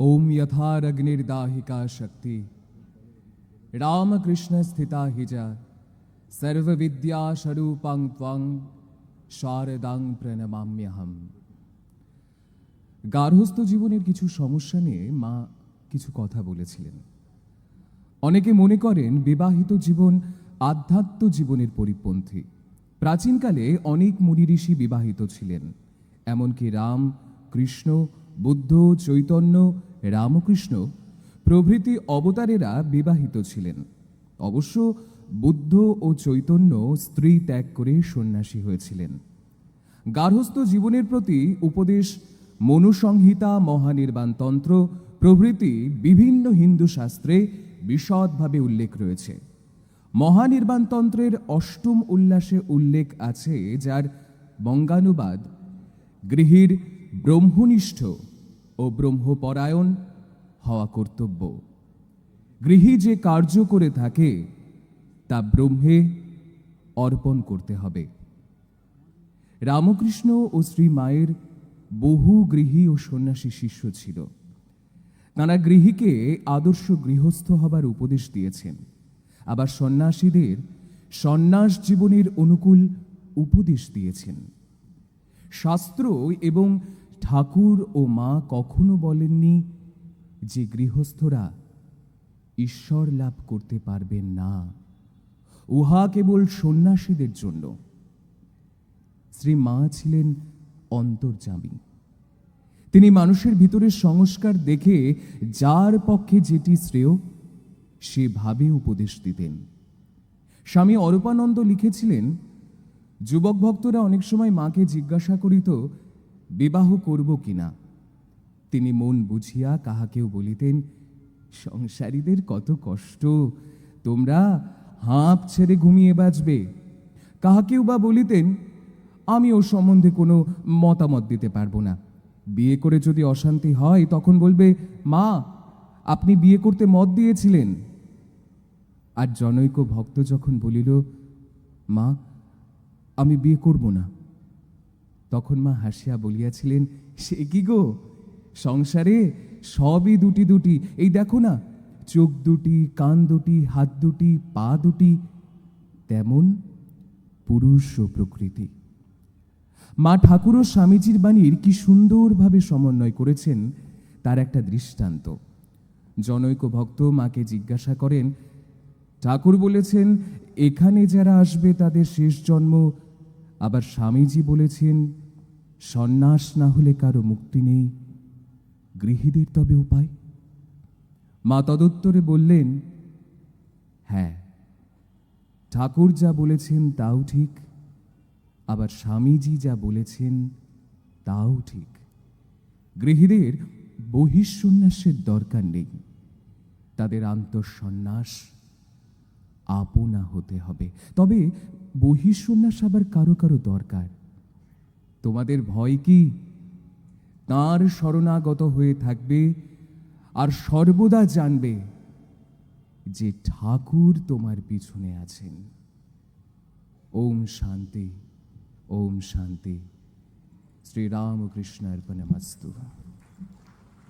ओम यथारग्निर्दाहिका शक्ति रामकृष्ण स्थिता हिजा सर्वविद्या स्वरूपां त्वं शारदां प्रणमाम्यहम्। গার্হস্থ্য জীবনের কিছু সমস্যা নিয়ে মা কিছু কথা বলেছিলেন। অনেকে মনে করেন বিবাহিত জীবন আধ্যাত্ম জীবনের পরিপন্থী। প্রাচীনকালে অনেক মুনি ঋষি বিবাহিত ছিলেন, এমনকি রাম, কৃষ্ণ, বুদ্ধ, চৈতন্য, রামকৃষ্ণ প্রভৃতি অবতারেরা বিবাহিত ছিলেন। অবশ্য বুদ্ধ ও চৈতন্য স্ত্রী ত্যাগ করে সন্ন্যাসী হয়েছিলেন। গার্হস্থ্য জীবনের প্রতি উপদেশ মনুসংহিতা, মহানির্বাণতন্ত্র প্রভৃতি বিভিন্ন হিন্দু শাস্ত্রে বিশদভাবে উল্লেখ রয়েছে। মহানির্বাণতন্ত্রের অষ্টম উল্লাসে উল্লেখ আছে, যার বঙ্গানুবাদ গৃহীর ব্রহ্মনিষ্ঠ ও ব্রহ্মপরায়ণ হওয়া কর্তব্য। গৃহী যে কার্য করে থাকে তা ব্রহ্মে অর্পণ করতে হবে। রামকৃষ্ণ ও শ্রী মায়ের বহু গৃহী ও সন্ন্যাসী শিষ্য ছিল। তাঁরা গৃহীকে আদর্শ গৃহস্থ হবার উপদেশ দিয়েছেন, আবার সন্ন্যাসীদের সন্ন্যাস জীবনের অনুকূল উপদেশ দিয়েছেন। শাস্ত্র এবং ঠাকুর ও মা কখনো বলেননি যে গৃহস্থরা ঈশ্বর লাভ করতে পারবেন না, উহা কেবল সন্ন্যাসীদের জন্য। শ্রী মা ছিলেন অন্তর্যামী। তিনি মানুষের ভিতরের সংস্কার দেখে যার পক্ষে যেটি শ্রেয় সেভাবে উপদেশ দিতেন। স্বামী অরূপানন্দ লিখেছিলেন, যুবক ভক্তরা অনেক সময় মাকে জিজ্ঞাসা করিত বিবাহ করব কিনা। তিনি মন বুঝিয়া কাহাকেও বলিতেন, সংসারীদের কত কষ্ট, তোমরা হাঁপ ছেড়ে ঘুমিয়ে বাঁচবে। কাহাকেও বা বলিতেন, আমি ওর সম্বন্ধে কোনো মতামত দিতে পারবো না, বিয়ে করে যদি অশান্তি হয় তখন বলবে, মা আপনি বিয়ে করতে মত দিয়েছিলেন। আর জনৈক ভক্ত যখন বলিল, মা আমি বিয়ে করব না, তখন মা হাসিয়া বলিয়াছিলেন, সে কি গো, সংসারে সবই দুটি দুটি, এই দেখো না, চোখ দুটি, কান দুটি, হাত দুটি, পা দুটি, তেমন পুরুষ ও প্রকৃতি। মা ঠাকুর ও স্বামীজির বাণীর কি সুন্দরভাবে সমন্বয় করেছেন তার একটা দৃষ্টান্ত। জনৈক ভক্ত মাকে জিজ্ঞাসা করেন, ঠাকুর বলেছেন এখানে যারা আসবে তাদের শেষ জন্ম, আবার স্বামীজি বলেছেন সন্ন্যাস না হলে কারো মুক্তি নেই, গৃহীদের তবে উপায়? মা তদুত্তরে বললেন, হ্যাঁ, ঠাকুর যা বলেছেন তাও ঠিক, আবার স্বামীজি যা বলেছেন তাও ঠিক। গৃহীদের বহিঃসন্ন্যাসের দরকার নেই, তাদের আন্তঃসন্ন্যাস আপনা হতে হবে। তবে বহিঃসন্ন্যাস আবার কারো কারো দরকার। তোমাদের ভয় কি? তাঁর শরণাগত হয়ে থাকবে আর সর্বদা জানবে যে ঠাকুর তোমার পিছনে আছেন। ওম শান্তি, ওম শান্তি। শ্রীরামকৃষ্ণ অর্পণমস্তু।